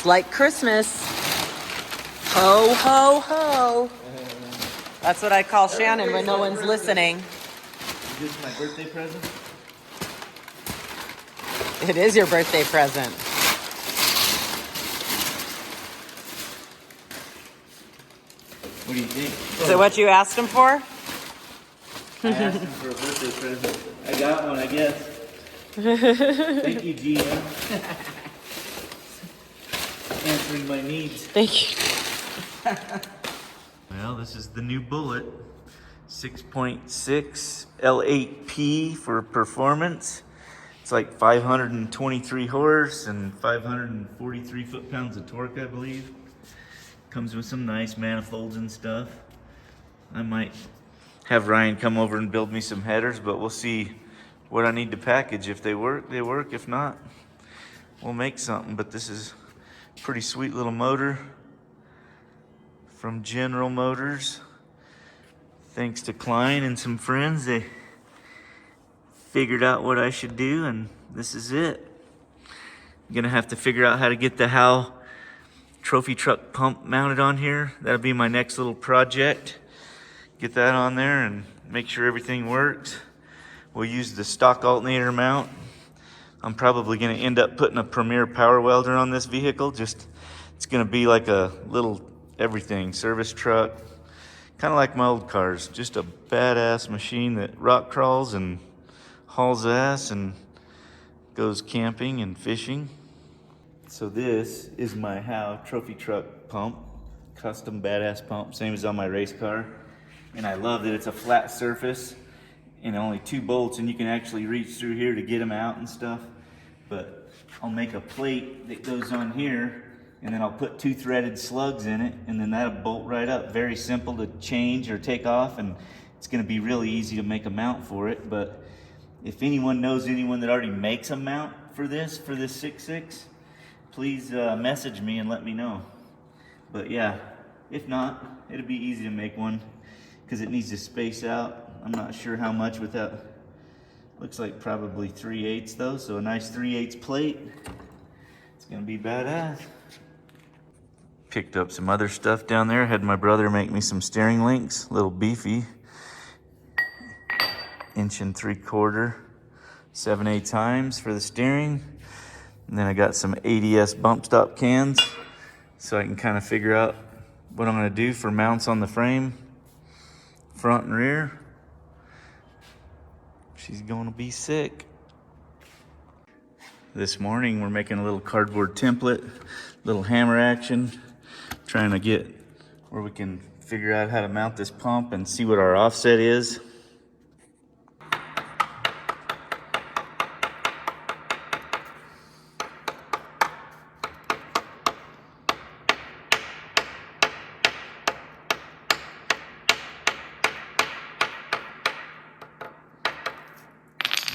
Just like Christmas. Ho, ho, ho. That's what I call Shannon when no one's listening. Is this my birthday present? It is your birthday present. What do you think? Is it what you asked him for? I asked him for a birthday present. I got one, I guess. Thank you, GM. Answering my needs. Thank you. Well, this is the new Bullet. 6.6 L8P for performance. It's like 523 horse and 543 foot-pounds of torque, I believe. Comes with some nice manifolds and stuff. I might have Ryan come over and build me some headers, but we'll see what I need to package. If they work, they work. If not, we'll make something. But this is a pretty sweet little motor from General Motors. Thanks to Klein and some friends, they figured out what I should do, and this is it. I'm gonna have to figure out how to get the Howe trophy truck pump mounted on here. That'll be my next little project. Get that on there and make sure everything works. We'll use the stock alternator mount. I'm probably gonna end up putting a Premier power welder on this vehicle. It's gonna be like a little everything, service truck, kind of like my old cars. Just a badass machine that rock crawls and hauls ass and goes camping and fishing. So this is my Howe trophy truck pump, custom badass pump, same as on my race car. And I love that it's a flat surface and only 2 bolts, and you can actually reach through here to get them out and stuff. But I'll make a plate that goes on here, and then I'll put 2 threaded slugs in it, and then that'll bolt right up. Very simple to change or take off, and it's gonna be really easy to make a mount for it. But if anyone knows anyone that already makes a mount for this 6.6, please message me and let me know. But yeah, if not, it'll be easy to make one because it needs to space out. I'm not sure how much without, looks like probably 3/8 though, so a nice 3/8 plate. It's gonna be badass. Picked up some other stuff down there. Had my brother make me some steering links, a little beefy. 1 3/4 inch, 7/8 times for the steering. And then I got some ADS bump stop cans so I can kind of figure out what I'm gonna do for mounts on the frame, front and rear. She's gonna be sick. This morning we're making a little cardboard template, little hammer action, trying to get where we can figure out how to mount this pump and see what our offset is.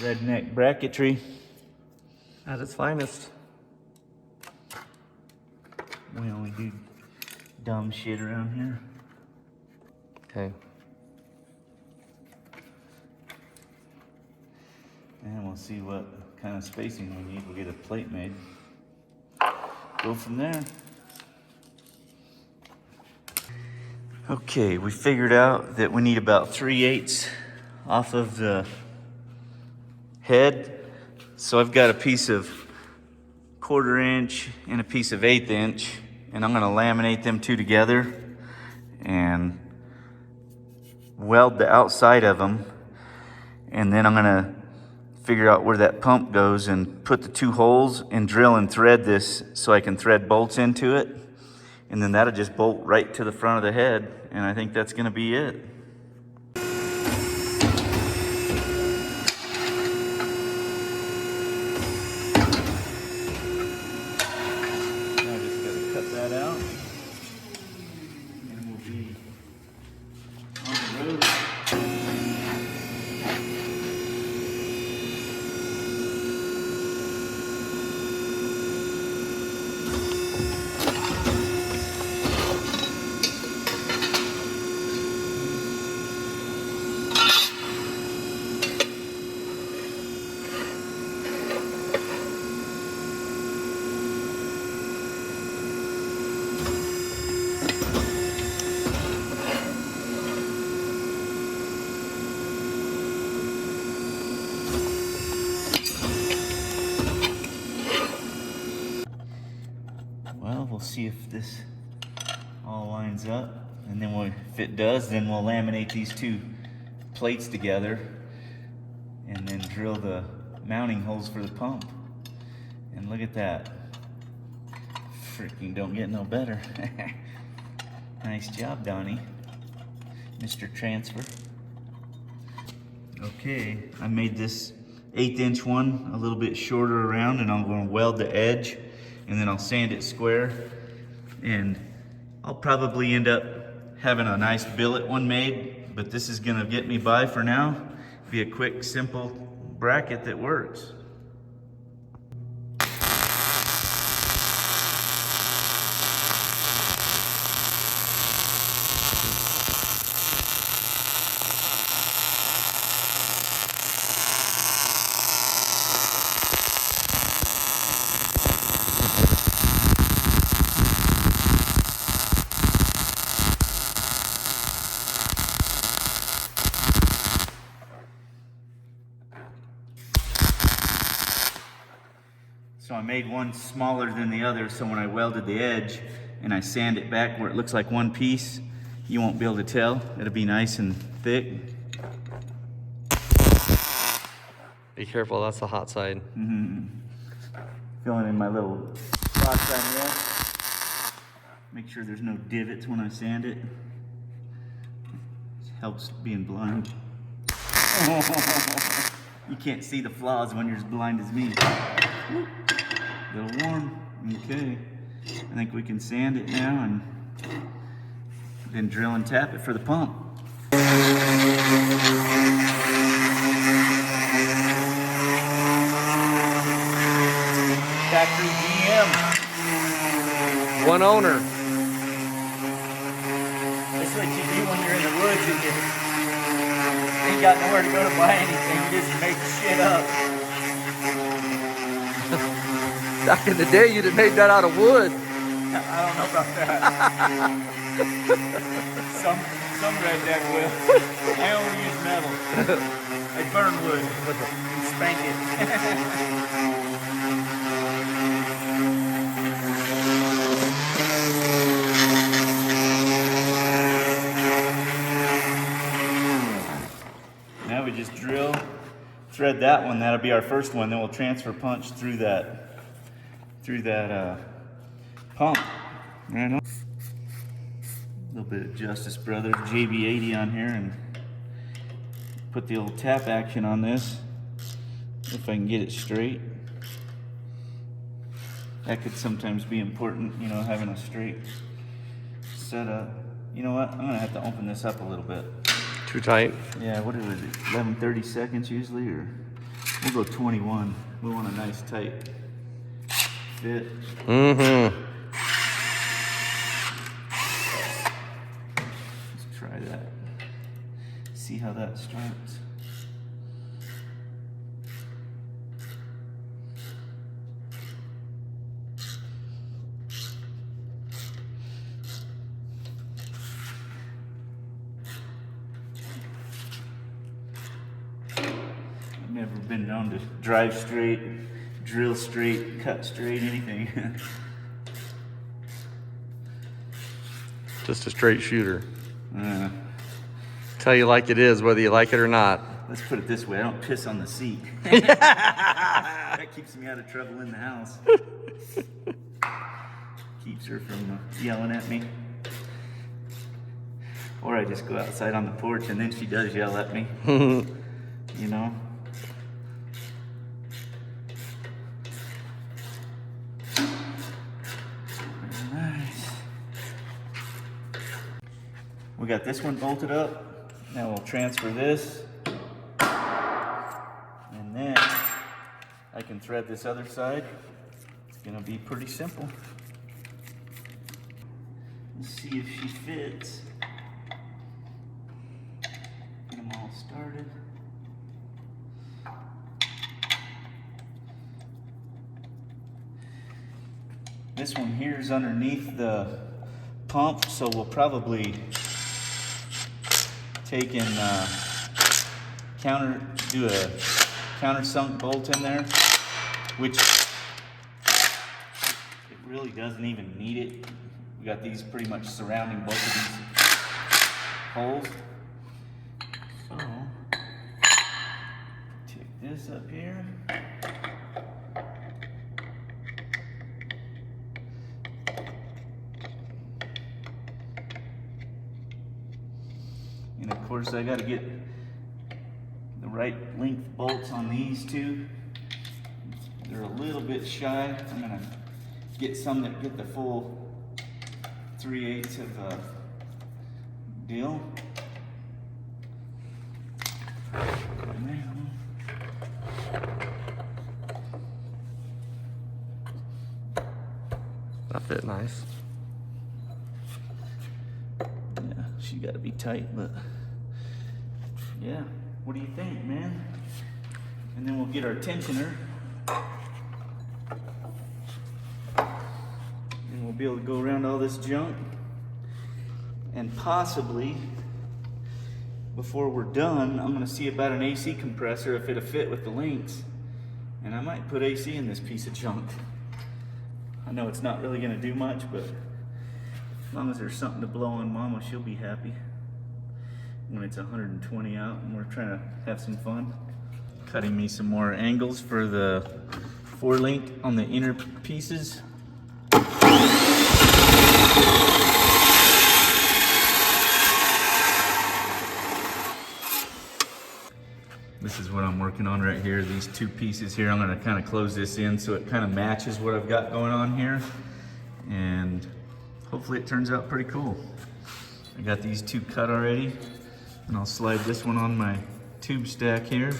Redneck bracketry At its finest. We only do dumb shit around here. Okay. And we'll see what kind of spacing we need. We'll get a plate made. Go from there. Okay, we figured out that we need about 3/8 off of the head. So I've got a piece of 1/4 inch and a piece of 1/8 inch, and I'm gonna laminate them 2 together and weld the outside of them. And then I'm gonna figure out where that pump goes and put the 2 holes and drill and thread this so I can thread bolts into it. And then that'll just bolt right to the front of the head. And I think that's gonna be it. Now I just gotta cut that out. And we'll be on the road. we'll see if this all lines up. And then if it does, then we'll laminate these two plates together and then drill the mounting holes for the pump. And look at that. Freaking don't get no better. Nice job, Donnie. Mr. Transfer. Okay, I made this 1/8 inch one a little bit shorter around, and I'm going to weld the edge and then I'll sand it square. And I'll probably end up having a nice billet one made, but this is going to get me by for now. Be a quick, simple bracket that works. So I made one smaller than the other, so when I welded the edge and I sand it back where it looks like one piece, you won't be able to tell. It'll be nice and thick. Be careful, that's the hot side. Filling in my little spots on there. Make sure there's no divots when I sand it. It helps being blind. You can't see the flaws when you're as blind as me. A little warm. Okay. I think we can sand it now and then drill and tap it for the pump. Factory GM. One owner. That's what you do when you're in the woods and you ain't got nowhere to go to buy anything. You just make shit up. Back in the day, you'd have made that out of wood. I don't know about that. Some redneck will. I only use metal. I burn wood and spank it. Now we just drill, thread that one. That'll be our first one. Then we'll transfer punch through that pump. Right on. A little bit of Justice Brothers JB80 on here, and put the old tap action on this if I can get it straight. That could sometimes be important, you know, having a straight setup. You know what? I'm gonna have to open this up a little bit. Too tight? Yeah, what is it? 11-30 seconds usually, or we'll go 21. We want a nice tight fit. Mm-hmm. Let's try that. See how that starts. I've never been known to drive straight, drill straight, cut straight, anything. Just a straight shooter. Tell you like it is, whether you like it or not. Let's put it this way, I don't piss on the seat. That keeps me out of trouble in the house. Keeps her from yelling at me. Or I just go outside on the porch and then she does yell at me. You know? Nice. We got this one bolted up. Now we'll transfer this. And then I can thread this other side. It's gonna be pretty simple. Let's see if she fits. Get them all started. This one here is underneath the pump, so we'll probably take and do a countersunk bolt in there, which it really doesn't even need it. We got these pretty much surrounding both of these holes. So, take this up here. And of course I gotta get the right length bolts on these two. They're a little bit shy. I'm gonna get some that get the full 3/8 of a deal. That fit nice. Yeah, she gotta be tight, but yeah. What do you think, man? And then we'll get our tensioner. And we'll be able to go around all this junk. And possibly, before we're done, I'm gonna see about an AC compressor if it'll fit with the links. And I might put AC in this piece of junk. I know it's not really gonna do much, but as long as there's something to blow on Mama, she'll be happy. When it's 120 out and we're trying to have some fun. Cutting me some more angles for the 4-link on the inner pieces. This is what I'm working on right here, these 2 pieces here. I'm gonna kind of close this in so it kind of matches what I've got going on here. And hopefully it turns out pretty cool. I got these 2 cut already. And I'll slide this one on my tube stack here.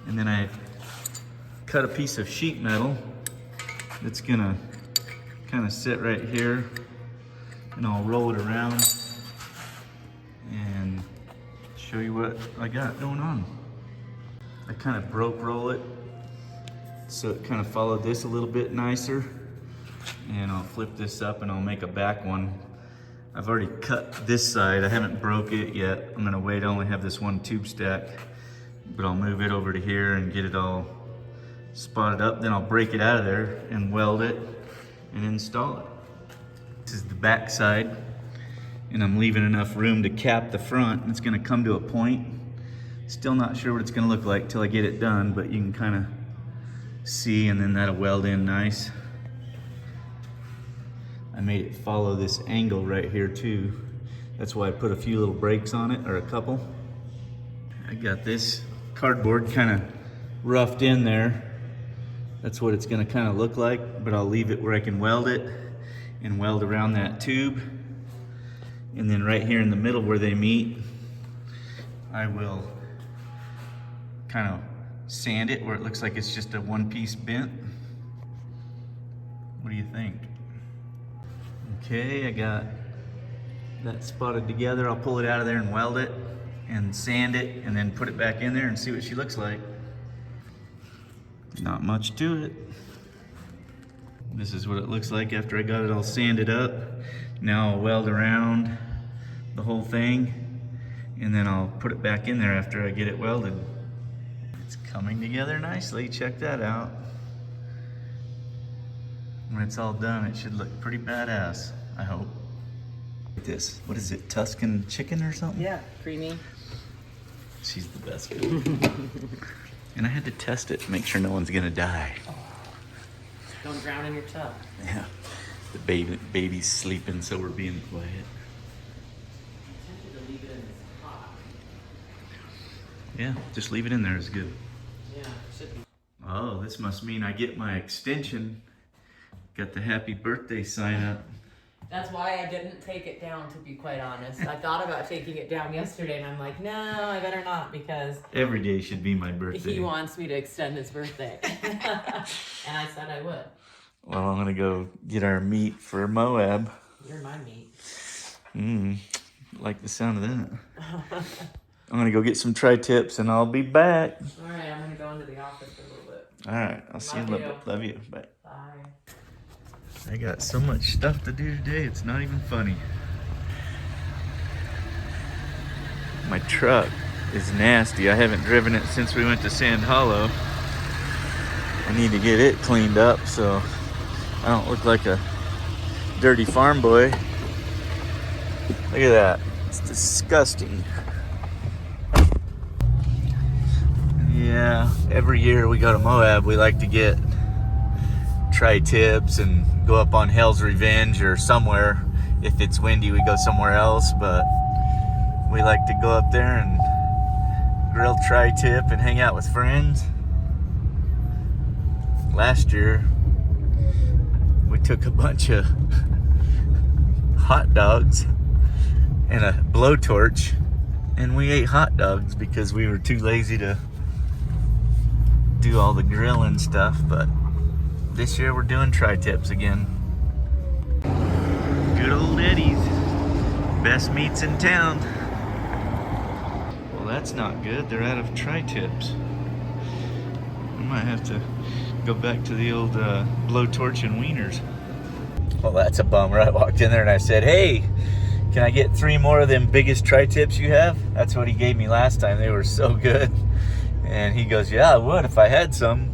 And then I cut a piece of sheet metal that's gonna kind of sit right here. And I'll roll it around and show you what I got going on. I kind of broke roll it so it kind of followed this a little bit nicer. And I'll flip this up and I'll make a back one. I've already cut this side. I haven't broke it yet. I'm gonna wait. I only have this 1 tube stack, but I'll move it over to here and get it all spotted up. Then I'll break it out of there and weld it and install it. This is the back side, and I'm leaving enough room to cap the front. It's gonna come to a point. Still not sure what it's gonna look like till I get it done, but you can kind of see, and then that'll weld in nice. I made it follow this angle right here too. That's why I put a few little breaks on it, or a couple. I got this cardboard kind of roughed in there. That's what it's gonna kind of look like, but I'll leave it where I can weld it and weld around that tube. And then right here in the middle where they meet, I will kind of sand it where it looks like it's just a 1-piece bent. What do you think? Okay, I got that spotted together. I'll pull it out of there and weld it and sand it and then put it back in there and see what she looks like. Not much to it. This is what it looks like after I got it all sanded up. Now I'll weld around the whole thing and then I'll put it back in there after I get it welded. It's coming together nicely. Check that out. When it's all done, it should look pretty badass, I hope. Look at this. What is it, Tuscan chicken or something? Yeah, creamy. She's the best. And I had to test it to make sure no one's gonna die. Oh. Don't drown in your tub. Yeah. The baby's sleeping, so we're being quiet. I tempted to leave it in this pot. Yeah, just leave it in there, it's good. Yeah, should be. Oh, this must mean I get my extension. Got the happy birthday sign up. That's why I didn't take it down, to be quite honest. I thought about taking it down yesterday, and I'm like, no, I better not, because Every day should be my birthday. he wants me to extend his birthday. And I said I would. Well, I'm gonna go get our meat for Moab. You're my meat. Like the sound of that. I'm gonna go get some tri-tips and I'll be back. All right, I'm gonna go into the office for a little bit. All right, I'll see you in a little bit. Love you. Bye. Bye. I got so much stuff to do today, it's not even funny. My truck is nasty. I haven't driven it since we went to Sand Hollow. I need to get it cleaned up, so I don't look like a dirty farm boy. Look at that. It's disgusting. Yeah, every year we go to Moab, we like to get tri-tips and go up on Hell's Revenge or somewhere. If it's windy, we go somewhere else, but we like to go up there and grill tri-tip and hang out with friends. Last year, we took a bunch of hot dogs and a blowtorch, and we ate hot dogs because we were too lazy to do all the grilling stuff. But this year we're doing tri-tips again. Good old Eddie's, best meats in town. Well, that's not good. They're out of tri-tips. I might have to go back to the old blowtorch and wieners. Well, that's a bummer. I walked in there and I said, hey, can I get 3 more of them biggest tri-tips you have? That's what he gave me last time. They were so good. And he goes, yeah, I would if I had some.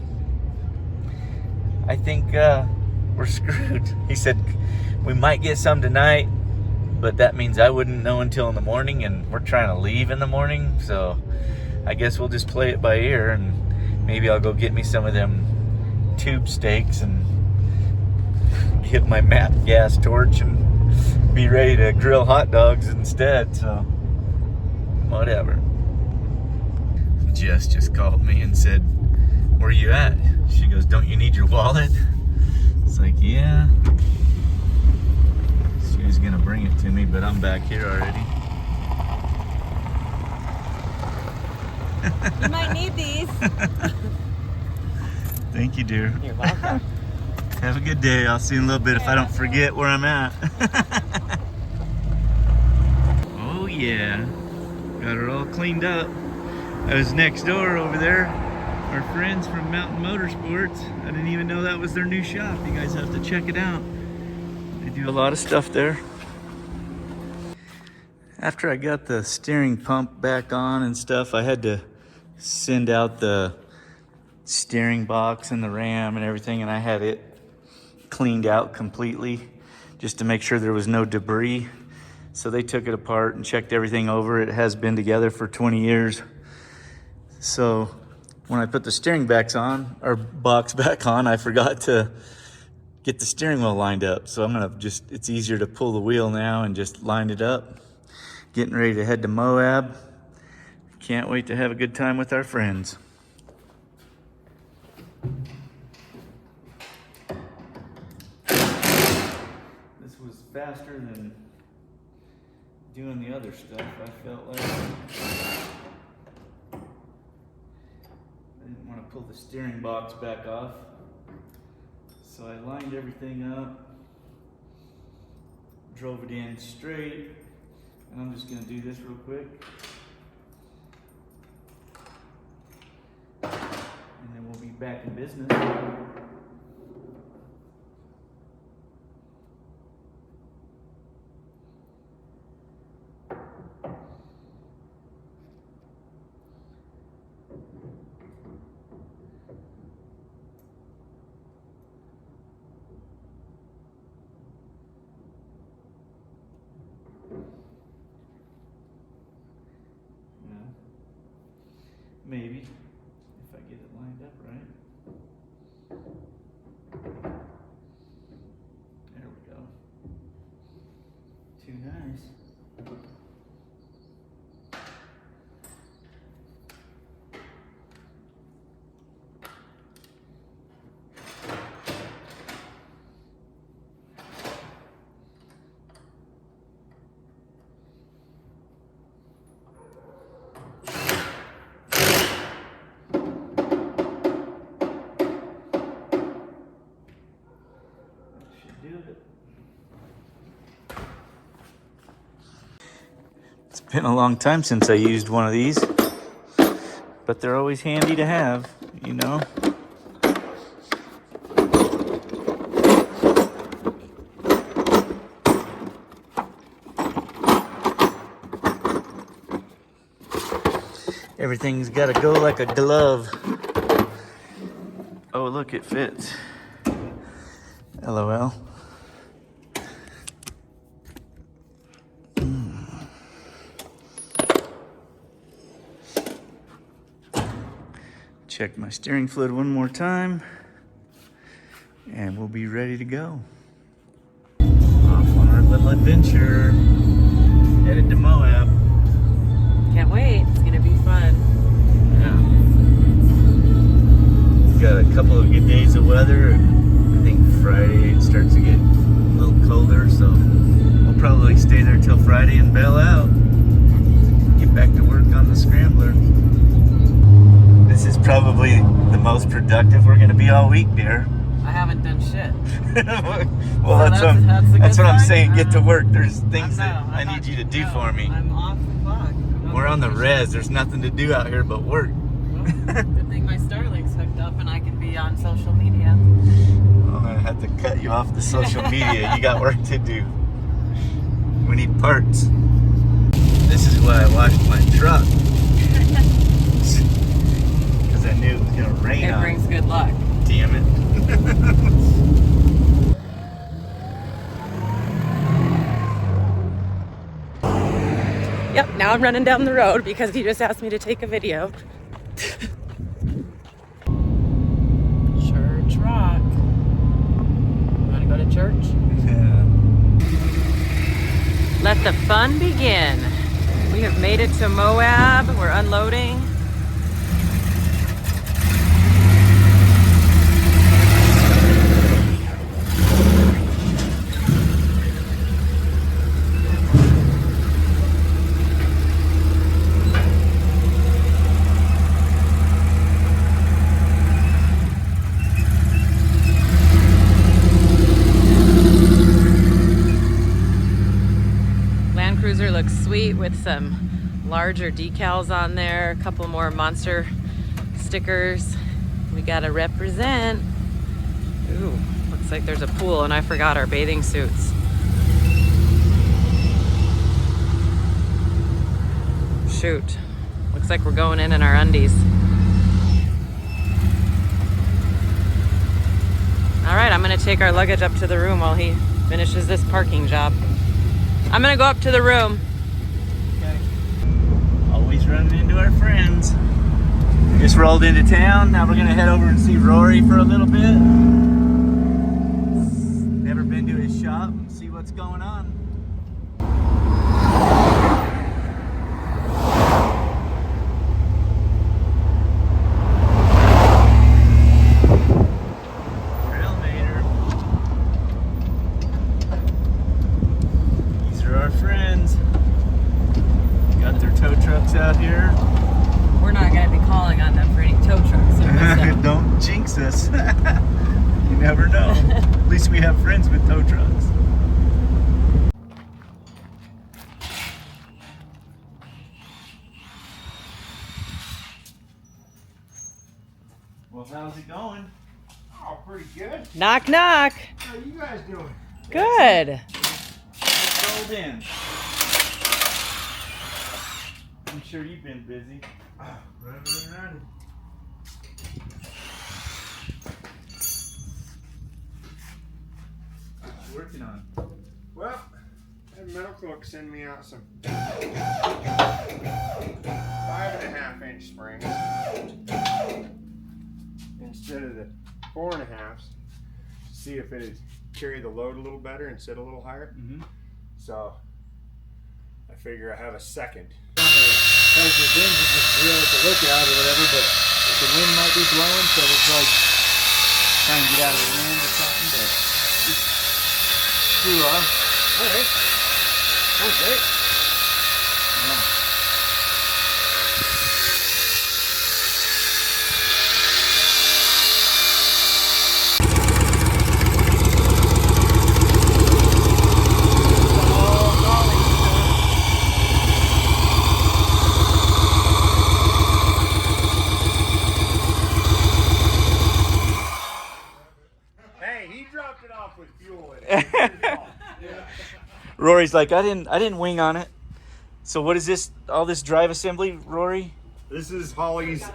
I think we're screwed. He said, we might get some tonight, but that means I wouldn't know until in the morning, and we're trying to leave in the morning, so I guess we'll just play it by ear, and maybe I'll go get me some of them tube steaks and get my MAP gas torch and be ready to grill hot dogs instead, so whatever. Jess just called me and said, where you at? She goes, don't you need your wallet? It's like, yeah. She was gonna bring it to me, but I'm back here already. You might need these. Thank you, dear. You're welcome. Have a good day. I'll see you in a little bit if I don't forget where I'm at. Oh yeah, got her all cleaned up. I was next door over there. Our friends from Mountain Motorsports. I didn't even know that was their new shop. You guys have to check it out. They do a lot of stuff there. After I got the steering pump back on and stuff, I had to send out the steering box and the ram and everything, and I had it cleaned out completely just to make sure there was no debris. So they took it apart and checked everything over. It has been together for 20 years. So when I put the steering box back on, I forgot to get the steering wheel lined up. So I'm gonna it's easier to pull the wheel now and just line it up. Getting ready to head to Moab. Can't wait to have a good time with our friends. This was faster than doing the other stuff, I felt like. I didn't want to pull the steering box back off. So I lined everything up, drove it in straight, and I'm just going to do this real quick. And then we'll be back in business. Maybe, if I get it lined up right. There we go. Too nice. It's been a long time since I used one of these, but they're always handy to have, you know. Everything's got to go like a glove. Oh, look, it fits. LOL. Check my steering fluid one more time, and we'll be ready to go. Off on our little adventure, headed to Moab. Can't wait. It's gonna be fun. Yeah. Got a couple of good days of weather. I think Friday it starts to get a little colder, so we'll probably stay there till Friday and bail out. Get back to work on the scrambler. This is probably the most productive we're gonna be all week, dear. I haven't done shit. Well, So that's what I'm saying. Get to work. There's things that I need you to do for me. I'm off the clock. We're on the res. There's nothing to do out here but work. Well, good thing my Starlink's hooked up and I can be on social media. I'm gonna have to cut you off the social media. You got work to do. We need parts. This is why I washed my truck. Because I knew it was gonna rain It on brings good luck. Damn it. Yep, now I'm running down the road because he just asked me to take a video. Church rock. You wanna go to church? Yeah. Let the fun begin. We have made it to Moab. We're unloading. Looks sweet with some larger decals on there, a couple more monster stickers. We gotta represent. Ooh, looks like there's a pool and I forgot our bathing suits. Shoot, looks like we're going in our undies. All right, I'm gonna take our luggage up to the room while he finishes this parking job. I'm gonna go up to the room. Okay. Always running into our friends. We just rolled into town. Now we're gonna head over and see Rory for a little bit. Never been to his shop and see what's going on. Out here. We're not going to be calling on them for any tow trucks. Don't jinx us. You never know. At least we have friends with tow trucks. Well, how's it going? Oh, pretty good. Knock, knock. How you guys doing? Good. Just rolled in. I'm sure you've been busy. Running. What you working on? Well, that metal cook sent me out some 5.5-inch springs instead of the 4.5s to see if it'd carry the load a little better and sit a little higher. Mm-hmm. So I figure I have a second. Has the wind to just drill at the lookout or whatever, but the wind might be blowing, so we'll try trying to get out of the wind or something, but just screw off. Alright. Sounds great. Yeah. Rory's like, I didn't wing on it. So what is this? All this drive assembly, Rory? This is Holley's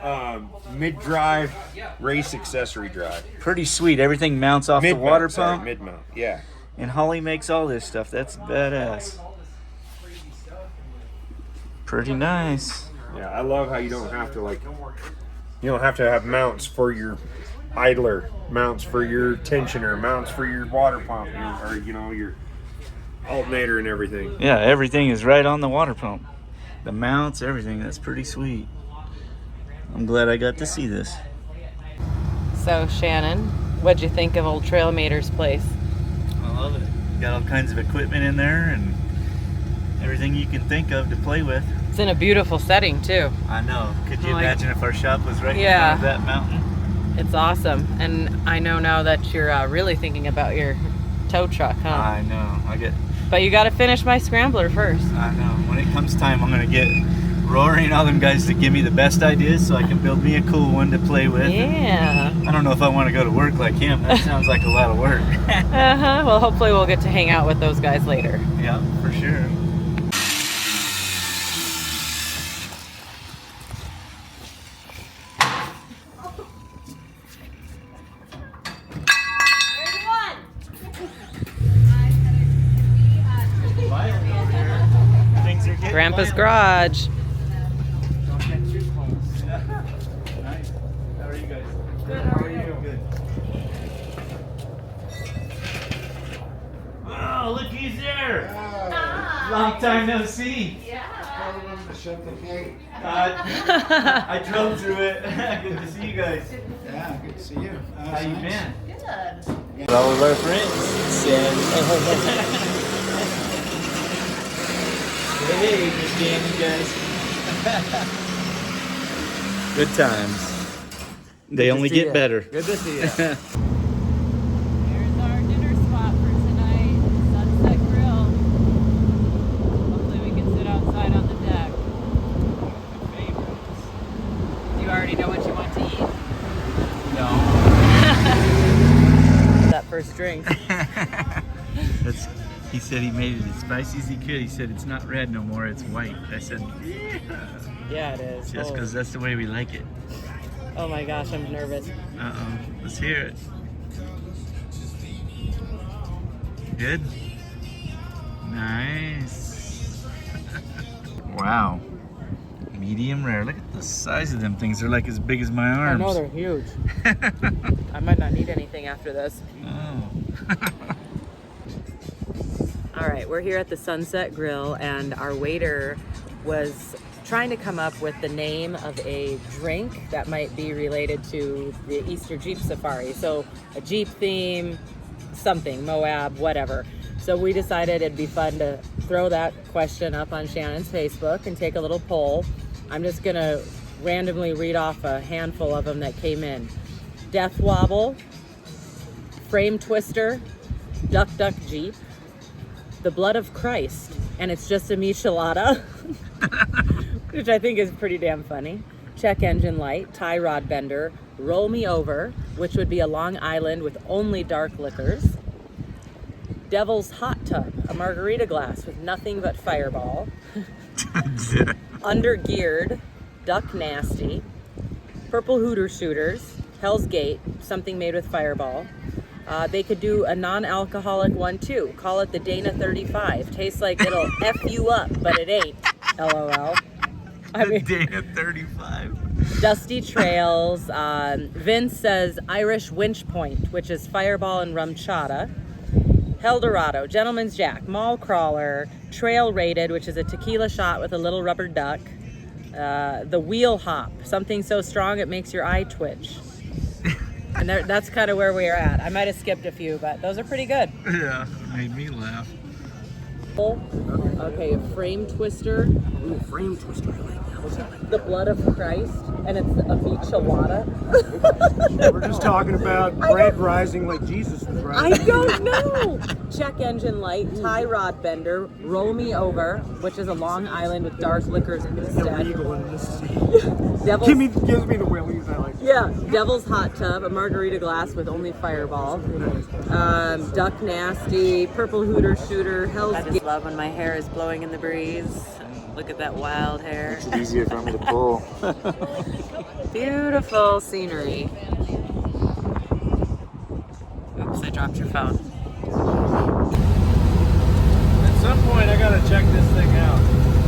mid-drive race accessory drive. Pretty sweet. Everything mounts off the water pump. Mid-mount, yeah. And Holley makes all this stuff. That's badass. Pretty nice. Yeah, I love how you don't have to have mounts for your idler, mounts for your tensioner, mounts for your water pump, or your alternator and everything. Yeah, everything is right on the water pump. The mounts, everything. That's pretty sweet. I'm glad I got to see this. So Shannon, what'd you think of old Trailmater's place? I love it. Got all kinds of equipment in there and everything you can think of to play with. It's in a beautiful setting too. I know. Could you Like- imagine if our shop was right Yeah. in front of that mountain? It's awesome. And I know now that you're really thinking about your tow truck, huh? I know. But you got to finish my scrambler first. I know. When it comes time, I'm gonna get Rory and all them guys to give me the best ideas so I can build me a cool one to play with. Yeah. I don't know if I want to go to work like him. That sounds like a lot of work. Uh-huh. Well, hopefully we'll get to hang out with those guys later. Yeah, for sure. Things are getting Grandpa's violent. garage. Nice. How are you guys? Good. How are you? Good. Oh, look who's there! Long time no see. I drove through it. Good to see you guys. Yeah, good to see you. How you been? Good. All of our friends. Hey, good game, you guys. Good times. They only get better. Good to see you. Here's our dinner spot for tonight, Sunset Grill. Hopefully we can sit outside on the deck. Do you already know what you want to eat? No. That first drink. He said he made it as spicy as he could. He said it's not red no more, it's white. I said, yeah. Yeah, it is. Just because that's the way we like it. Oh my gosh, I'm nervous. Uh-oh. Let's hear it. Good? Nice. Wow. Medium rare. Look at the size of them things. They're like as big as my I arms. know, they're huge. I might not need anything after this. Oh. All right, we're here at the Sunset Grill, and our waiter was trying to come up with the name of a drink that might be related to the Easter Jeep Safari. So a Jeep theme, something, Moab, whatever. So we decided it'd be fun to throw that question up on Shannon's Facebook and take a little poll. I'm just gonna randomly read off a handful of them that came in. Death Wobble, Frame Twister, Duck Duck Jeep, The Blood of Christ, and it's just a michelada, which I think is pretty damn funny. Check Engine Light, Tie Rod Bender, Roll Me Over, which would be a Long Island with only dark liquors. Devil's Hot Tub, a margarita glass with nothing but Fireball. Undergeared, Duck Nasty, Purple Hooter Shooters, Hell's Gate, something made with Fireball. They could do a non-alcoholic one too. Call it the Dana 35. Tastes like it'll F you up, but it ain't. LOL. I mean, Dana 35. Dusty Trails. Vince says Irish Winch Point, which is Fireball and rum chata. Eldorado, Gentleman's Jack, Mall Crawler, Trail Rated, which is a tequila shot with a little rubber duck. The Wheel Hop, something so strong it makes your eye twitch. And that's kind of where we are at. I might have skipped a few, but those are pretty good. Yeah, made me laugh. Okay, a Frame Twister. Ooh, Frame Twister, I like that. What's that like? The Blood of Christ, and it's a michelada. We're just talking about bread rising like Jesus was I rising. don't know. Check Engine Light, Tie Rod Bender, Roll Me Over, which is a Long Island with dark liquors instead. Illegal in Mississippi. Devil's, Gives me the willies. I like. yeah, Devil's Hot Tub, a margarita glass with only Fireball. Duck Nasty, Purple Hooter Shooter, Hell's Gate. I just love when my hair is blowing in the breeze. Look at that wild hair. Makes it easier for me to pull. Beautiful scenery. Oops, I dropped your phone. At some point, I gotta check this thing out.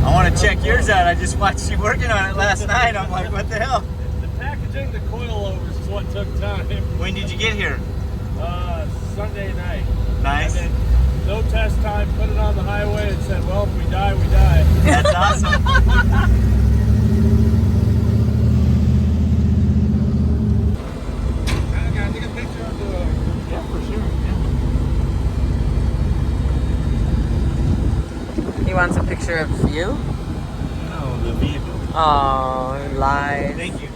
I want to check yours out. I just watched you working on it last night. I'm like, what the hell? The packaging, the coilovers is what took time. When did you get here? Sunday night. Nice. And then no test time, put it on the highway and said, well, if we die, we die. That's awesome. Can I take a picture of the... Yeah, for sure. He wants a picture of you? No, the vehicle. Oh, lies. Thank you.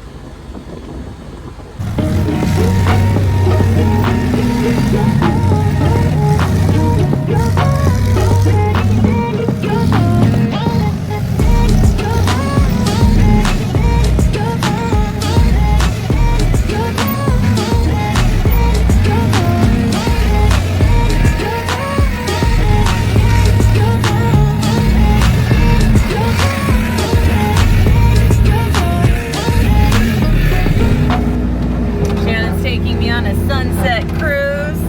Shannon's taking me on a sunset cruise.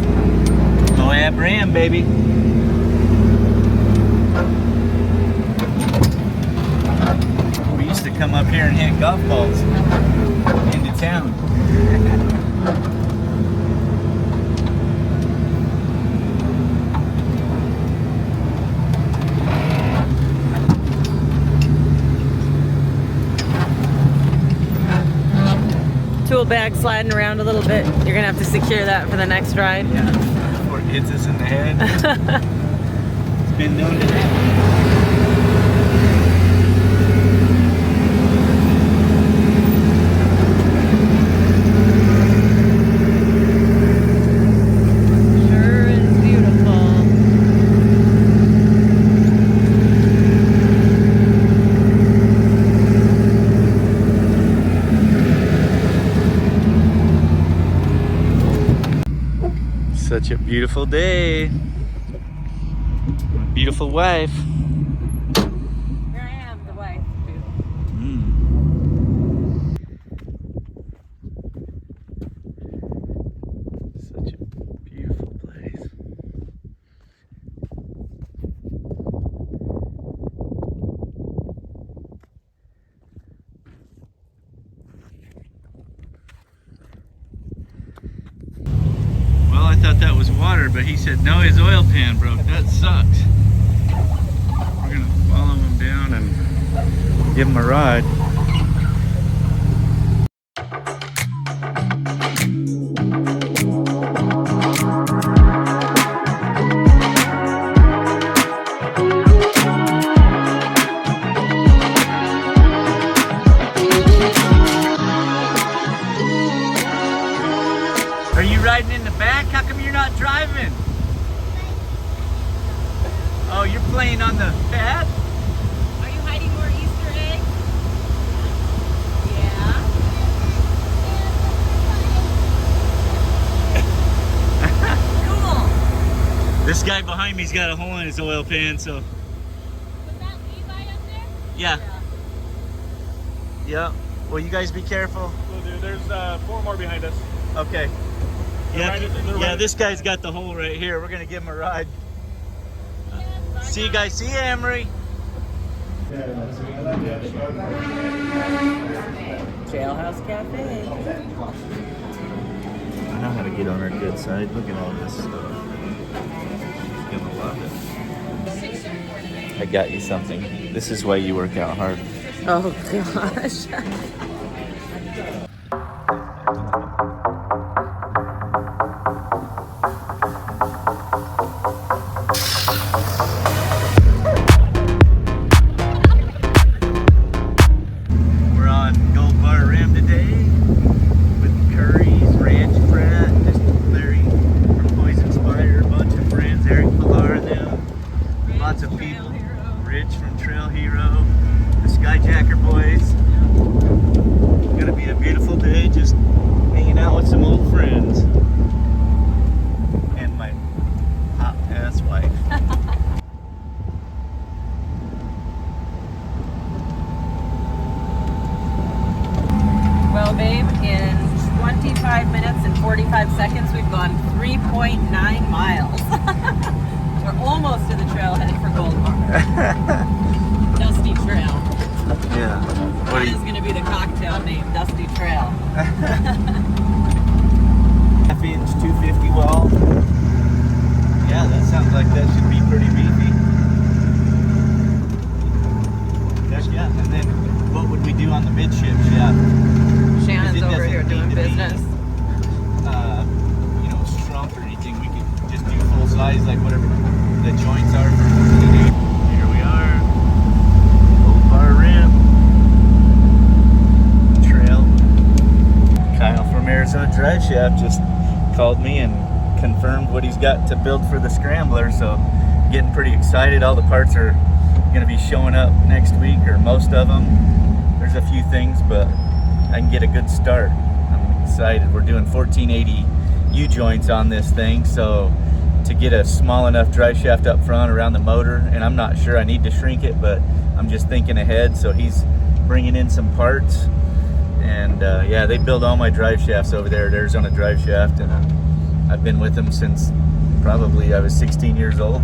Moab Ram, baby. We used to come up here and hit golf balls into town. Tool bag sliding around a little bit. You're gonna have to secure that for the next ride. Yeah, before it hits us in the head. It's been known to happen. Sure is beautiful. Such a beautiful day. My beautiful wife. Here I am, the wife. Such a beautiful place. Well, I thought that was water, but he said no, his oil pan broke. That sucks. We're gonna follow him down and give him a ride. Are you riding in the back? How come you're not driving? Oh, you're playing on the pad? Are you hiding more Easter eggs? Yeah. Cool. This guy behind me's got a hole in his oil pan, so. Was that Levi up there? Yeah. Yeah. Well, you guys be careful. Well, dude, there's 4 more behind us. Okay. They're Yeah, right- they're yeah. right- This guy's got the hole right here. We're gonna give him a ride. See you guys. See you, Emery. Jailhouse Cafe. I know how to get on her good side. Look at all this stuff. She's gonna love it. I got you something. This is why you work out hard. Oh gosh. We're on Gold Bar Rim today with Curry's Ranch Frat, just Larry from Poison Spider, a bunch of friends, Eric Pilar, them, lots of people, Rich from Trail Hero, the Skyjacker boys. 1.9 miles. We're almost to the trail headed for Goldmark. Dusty Trail. Yeah. That is going to be the cocktail name, Dusty Trail. Half-inch 250 wall. Yeah, that sounds like that should be pretty beefy. Yeah, and then what would we do on the midship shaft? Shannon's It over doesn't here doing need to be, business. You know, shrunk or anything. We could just do full size, like whatever the joints are for the day. Here we are. Old bar rim. Trail. Kyle from Arizona Drive Shaft just called me and confirmed what he's got to build for the scrambler, so getting pretty excited. All the parts are going to be showing up next week, or most of them. There's a few things, but I can get a good start. I'm excited. We're doing 1480 U-joints on this thing, so to get a small enough drive shaft up front around the motor, and I'm not sure I need to shrink it, but I'm just thinking ahead. So he's bringing in some parts, and yeah, they build all my drive shafts over there at Arizona Drive Shaft, and I've been with them since probably I was 16 years old.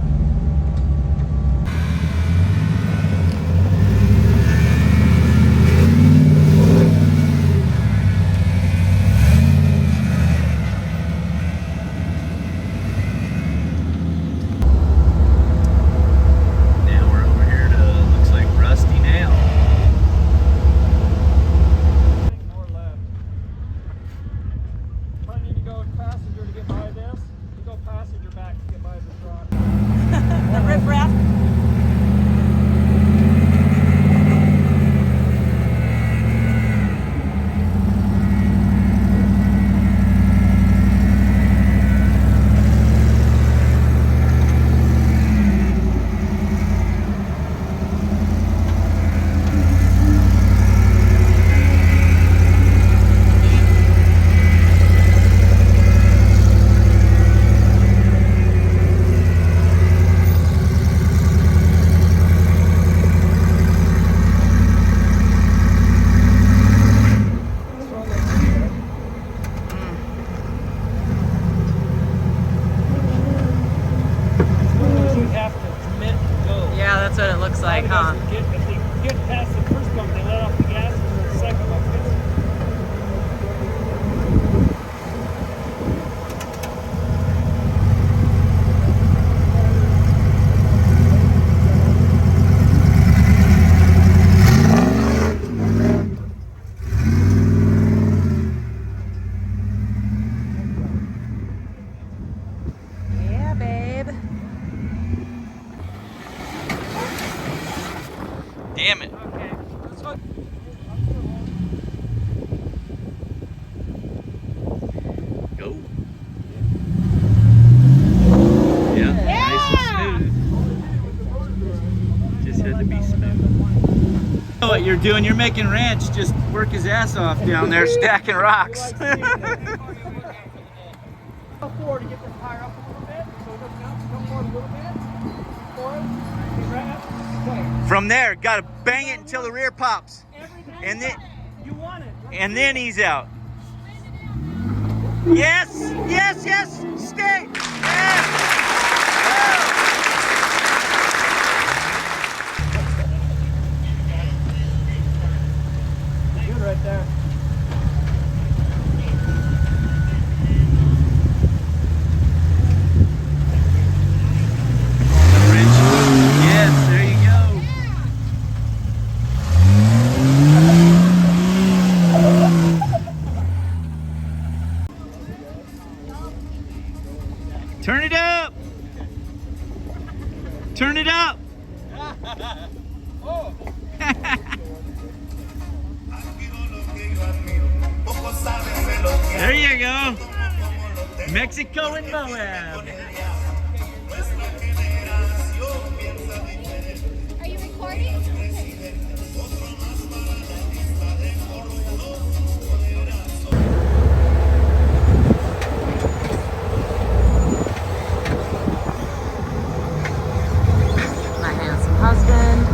Like, huh? If they get past the first bump, they let off the gas, and the second bump gets. Yeah, babe. Damn it. Okay. Go. Yeah, nice and smooth. Just had to be smooth. You know what you're doing? You're making Ranch just work his ass off down there stacking rocks. Go forward to get this tire up a little bit, so it doesn't bounce. Come forward a little bit. Forward. Get right up. Okay. From there, gotta bang it until the rear pops. And then You want it. and then he's out. Yes, yes, yes, stay. Yes. Good right there. Yes, there you go. Turn it up. Turn it up. There you go. Mexico and Moab. Are you recording? My handsome husband.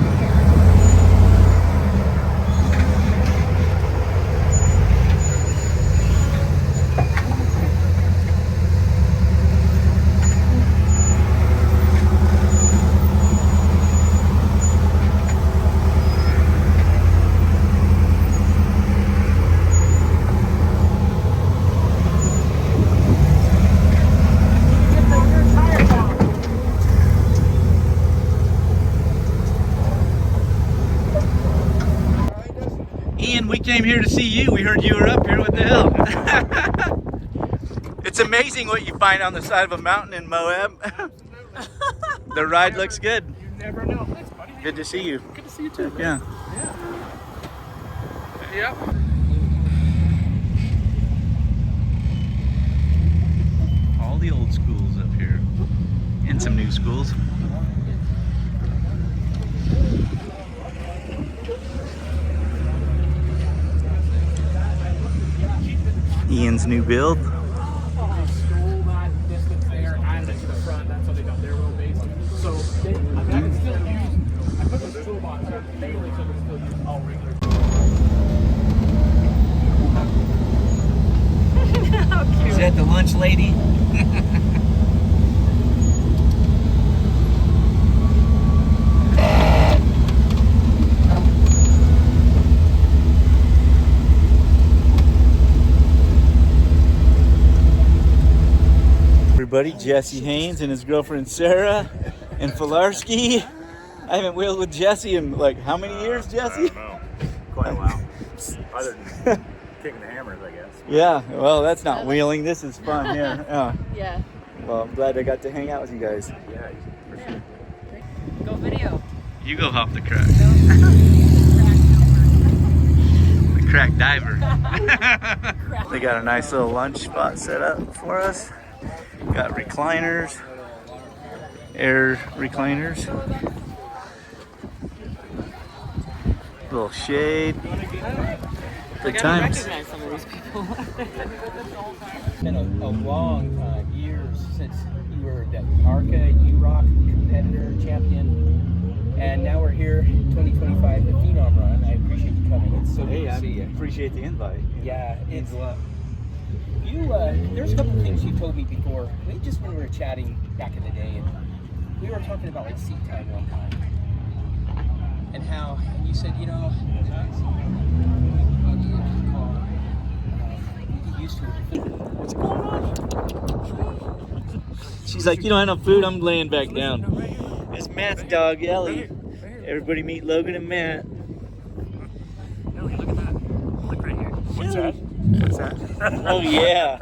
came here to see you. We heard you were up here. What the hell? It's amazing what you find on the side of a mountain in Moab. The ride looks good. You never know. Thanks, buddy. Good to see you. Good to see you too. Yeah. Yep. All the old schools up here. And some new schools. Ian's new build. Stole that distance there, added it to the front. That's how they got their road base. So they, I can still use. I put the toolbox here mainly so we can still use all regular. Is that the lunch lady? Everybody, Jesse Haynes and his girlfriend Sarah and Filarski. I haven't wheeled with Jesse in like how many years, Jesse? I don't know. Quite a while. Other than kicking the hammers, I guess. Yeah, well, that's not wheeling. This is fun. Yeah. Yeah. Well, I'm glad I got to hang out with you guys. Yeah, for sure. Go video. You go hop the crack. The crack diver. They got a nice little lunch spot set up for us. Got recliners, air recliners. Little shade. Good times. Recognize some of these people. It's been a long time, years since you were the ARCA U-Rock competitor, champion, and now we're here, 2025, the Phenom Run. I appreciate you coming. It's so good to see you. Appreciate the invite. Yeah, it's a lot. There's a couple of things you told me before, just when we were chatting back in the day, and we were talking about like seat time one time, and how you said, you know, What's going on? She's like, you don't have no food, I'm laying back down. It's Matt's dog, Ellie. Everybody meet Logan and Matt. Ellie, look at that. Look right here. What's that? What's that? Oh yeah.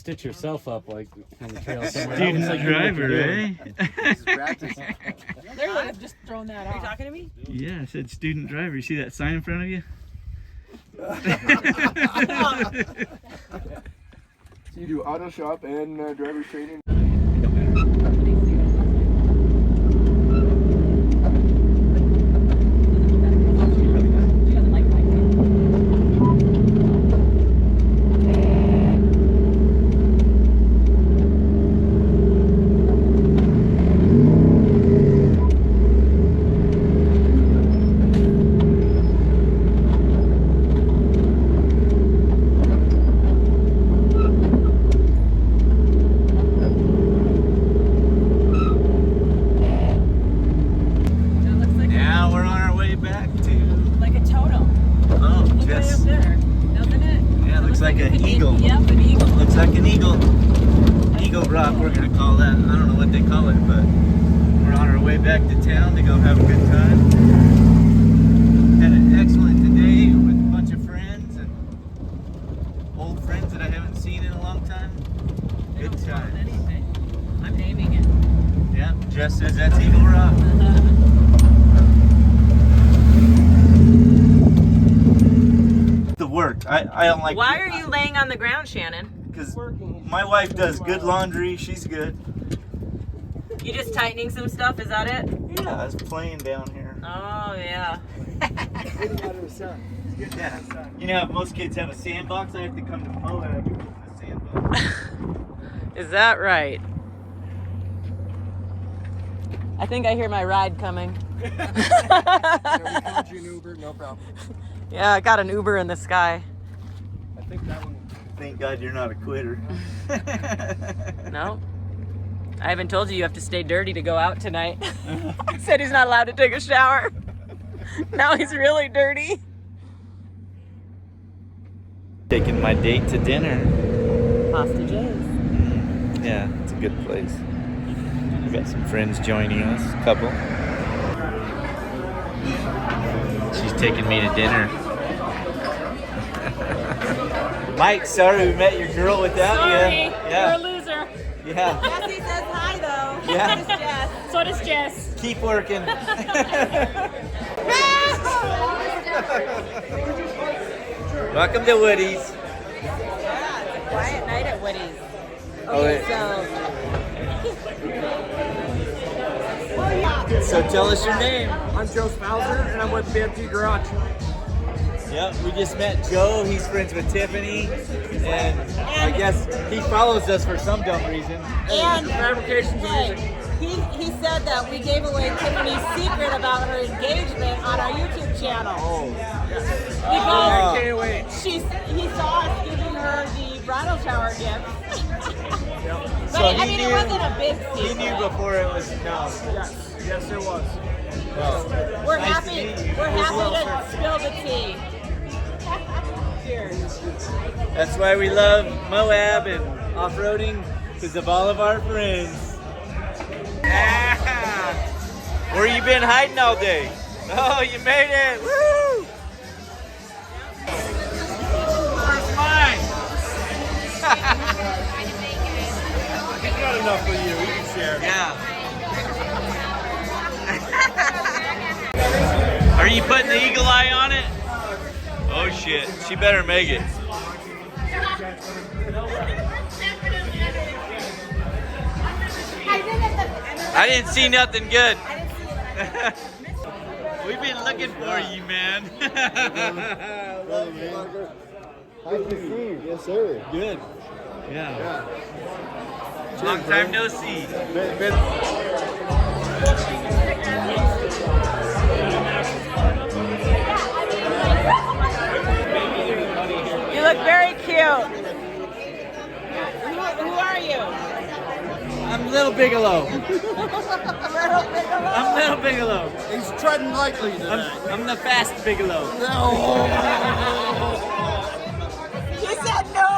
stitch yourself up like on the trail somewhere. Student Like driver, eh? There, I've just thrown that Are you off. talking to me? Yeah, I said student driver. You see that sign in front of you? So you do auto shop and driver's training? Now we're on our way back to. Like a totem. Oh, Look way up Jess. there, doesn't it? Yeah, it looks like an an eagle. Yep, an eagle. Looks like an eagle. Eagle Rock, we're gonna call that. I don't know what they call it, but we're on our way back to town to go have a good time. Had an excellent day with a bunch of friends and old friends that I haven't seen in a long time. Good time. Anything. I'm naming it. Yeah, Jess says that's Eagle Rock. The work. I don't like. Why are you laying on the ground, Shannon? Because my wife does good laundry. She's good. You just tightening some stuff, is that it? Yeah, I was playing down here. Oh, yeah. Yeah. You know, if most kids have a sandbox, I have to come to Moab to get in the sandbox. Is that right? I think I hear my ride coming. Yeah, we called you an Uber, no problem. Yeah, I got an Uber in the sky. I think that one. Thank God you're not a quitter. No. I haven't told you have to stay dirty to go out tonight. I said he's not allowed to take a shower. Now he's really dirty. Taking my date to dinner. Pasta J's. Yeah, it's a good place. We got some friends joining us, a couple. She's taking me to dinner. Mike, sorry we met your girl without Sorry, you. Yeah. you're a loser. Yeah. Jesse says hi though. Yeah. This is Jess. So does Jess. Keep working. Welcome to Woody's. Yeah, it's a quiet night at Woody's. Okay, so tell us your name. I'm Joe Spouser, and I'm with BMT Garage. Yep, we just met Joe. He's friends with Tiffany, and I guess he follows us for some dumb reason. And Fabrication's hey, he said that we gave away Tiffany's secret about her engagement on our YouTube channel. Oh, Because Can't wait. he saw us giving her the bridal shower gift. But So I he mean, knew- it wasn't a big he secret. knew before it was known. Yes, it was. Well, We're nice to happy. meet you. We're happy to spill the tea. Cheers. That's why we love Moab and off-roading, because of all of our friends. Yeah. Where you been hiding all day? Oh, you made it! Woo! Where's mine? It's not enough for you. We can share. Yeah. Are you putting the eagle eye on it? Oh shit, she better make it. I didn't see nothing good. We've been looking for you, man. Good to see you. Yes, sir. Good. Yeah. Long time no see. You look very cute. Who are you? I'm Little Bigelow. I'm Little Bigelow. He's treading lightly today. I'm the fast Bigelow. He said no.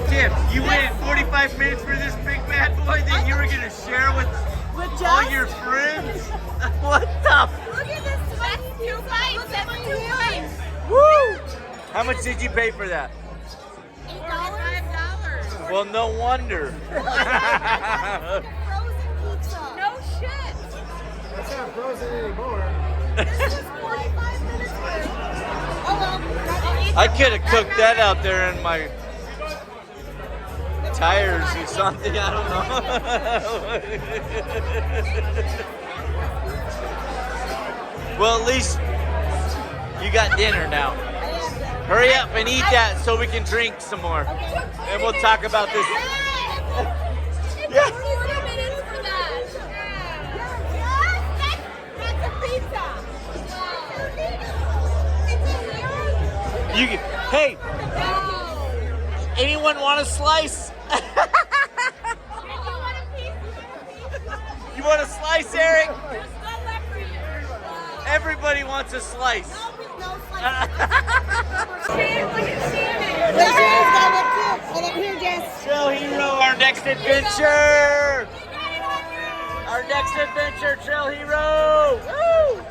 Tim, you waited 45 minutes for this big bad boy that you were gonna share with With all Jess? your friends? What the? Look at this. That's 2 bites. That's 2 bites. Woo! How much did you pay for that? $8. Well, no wonder. Frozen pizza. No shit. It's not frozen anymore. This was 45 minutes worth. Oh well. I could have cooked that out there in my tires or something. I don't know. Well, at least you got dinner now. Hurry up and eat that so we can drink some more. And we'll talk about this. Yeah. 40 minutes for that. That's a pizza. You, hey, anyone want a slice? You want a slice, Eric? Everybody wants a slice. No slice. Hold up here, Jess. Trail Hero, our next adventure. Our next adventure, Trail Hero. Woo!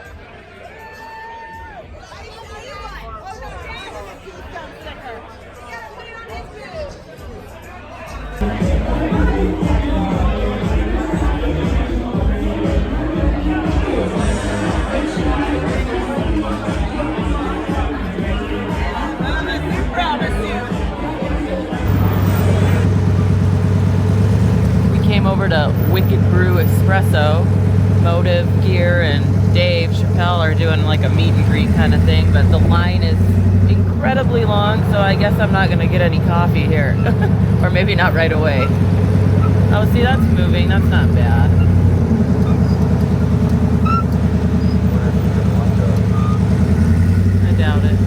Came over to Wicked Brew Espresso. Motive, Gear, and Dave Chappelle are doing like a meet and greet kind of thing, but the line is incredibly long, so I guess I'm not gonna get any coffee here. Or maybe not right away. Oh, see, that's moving. That's not bad. I doubt it.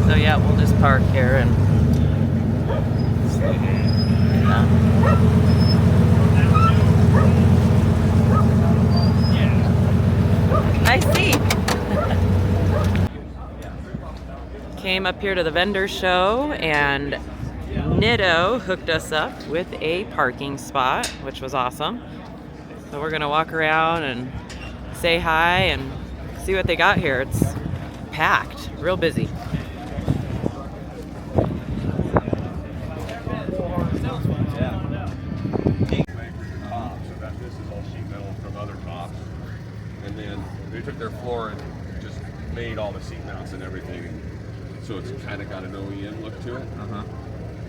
So yeah, we'll just park here and I see. Came up here to the vendor show and Nitto hooked us up with a parking spot, which was awesome. So we're gonna walk around and say hi and see what they got here. It's packed, real busy. They took their floor and just made all the seat mounts and everything, and so it's kind of got an OEM look to it.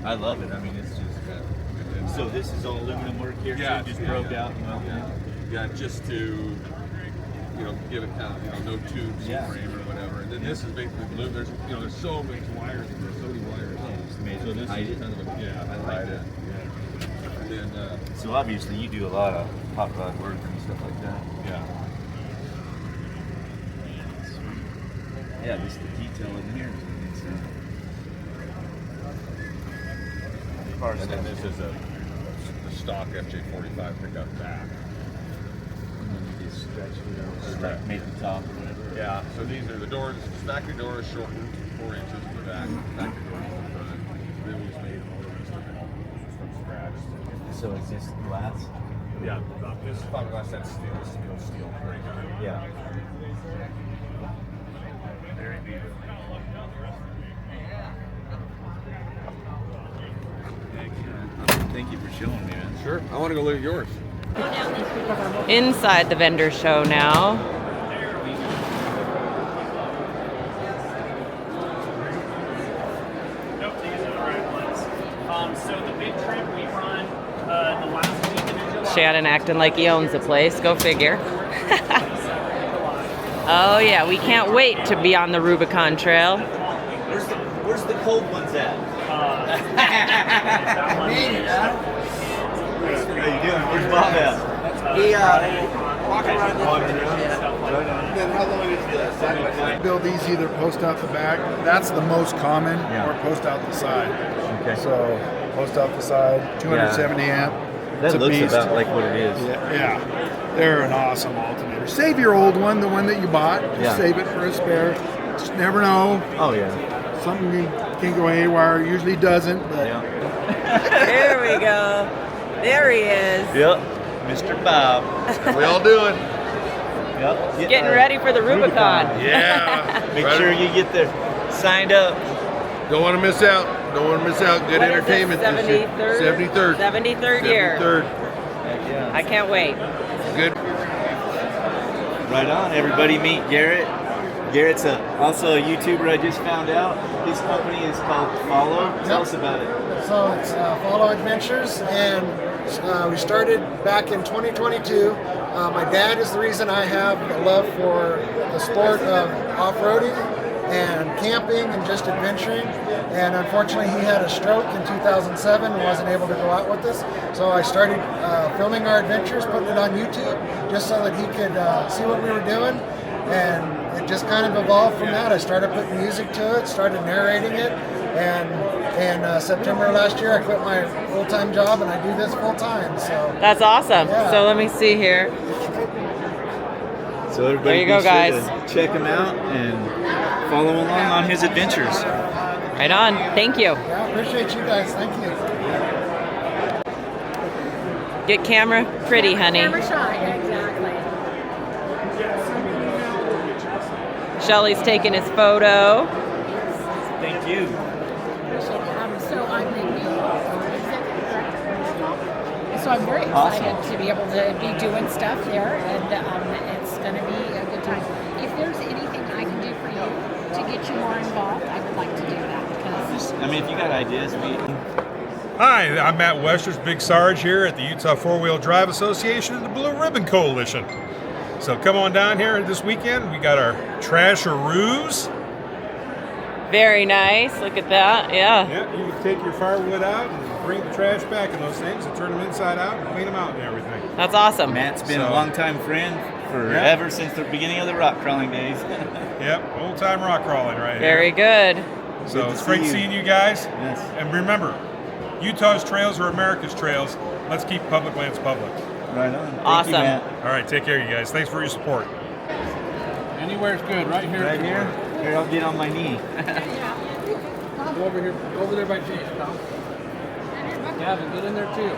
I love it. I mean, it's just. So this is all aluminum work here. Yeah, so just broke out and welded. Yeah, just to give it kind of no tubes frame or whatever. And then this is basically blue. There's there's so many wires and there's so many wires. So this is kind of I like that. Yeah. And then so obviously you do a lot of hot rod work and stuff like that. Yeah. Yeah, just the detail in here. And then this is the stock FJ45 pickup back. And then you just stretch it out, make the top or whatever. Yeah, so these are the doors. Factory door is shortened 4 inches in the back. Factory door in the front. Then we just made all of these from scratch. So it's just glass? Yeah, this is fiberglass, that's steel. Very good. Yeah. Very beautiful. Thank you for showing me, man. Sure. I want to go look at yours. Inside the vendor show now. Nope, these are the right ones. So the big trip we run the last weekend in July. Shannon acting like he owns the place. Go figure. Oh yeah, we can't wait to be on the Rubicon Trail. Where's the cold ones at? That one. How you doing? Where's Bob at? He walking around. Then how long is this? Build these either post out the back. That's the most common, or post out the side. Okay. So post out the side, 270 amp. That It's a looks beast. about like what it is. Yeah, they're an awesome alternator. Save your old one, the one that you bought. Just save it for a spare. Just never know. Oh yeah. Something can go haywire. Usually doesn't. But There we go. There he is. Yep. Mr. Bob. How we all doing? Yep. Getting ready for the Rubicon. Yeah. Make sure you get the signed up. Don't want to miss out. Don't want to miss out. Good What is entertainment this, this year. 73rd? 73rd. 73rd year. 73rd. Yeah. I can't wait. Good. Right on, everybody. Meet Garrett. Garrett's also a YouTuber. I just found out. His company is called Follow. Tell us about it. So it's Follow Adventures, and we started back in 2022. My dad is the reason I have a love for the sport of off-roading and camping and just adventuring. And unfortunately, he had a stroke in 2007 and wasn't able to go out with us. So I started filming our adventures, putting it on YouTube, just so that he could see what we were doing. And it just kind of evolved from that. I started putting music to it, started narrating it, and in September last year I quit my full-time job and I do this full-time. So That's awesome. Yeah. So let me see here. So everybody There you go, be sure guys. to check him out and follow along on his adventures. Right on. Thank you. yeah, appreciate you guys. Thank you. Get camera pretty, honey. Camera shy, exactly. Shelly's taking his photo. Thank you. So I'm the new executive director of the company. So I'm very excited to be able to be doing stuff there, and it's going to be a good time. If there's anything I can do for you to get you more involved, I would like to do that because I mean, if you got ideas, Hi, I'm Matt Westers, Big Sarge here at the Utah Four-Wheel Drive Association and the Blue Ribbon Coalition. So come on down here this weekend. We got our Trasheroos. Very nice. Look at that. Yeah. Yeah, you can take your firewood out and bring the trash back in those things and turn them inside out and clean them out and everything. That's awesome. Matt's been a So- longtime friend forever since the beginning of the rock crawling days. Yep, old-time rock crawling right here. Very good. So Good it's to great see you. seeing you guys. Yes. And remember, Utah's trails are America's trails. Let's keep public lands public. Right on. Thank Awesome. you, Matt. All right, take care, you guys. Thanks for your support. Anywhere's good. Right here. Right here? Here, I'll get on my knee. Go over here. Go over there by Jess, pal. Gavin, get in there too.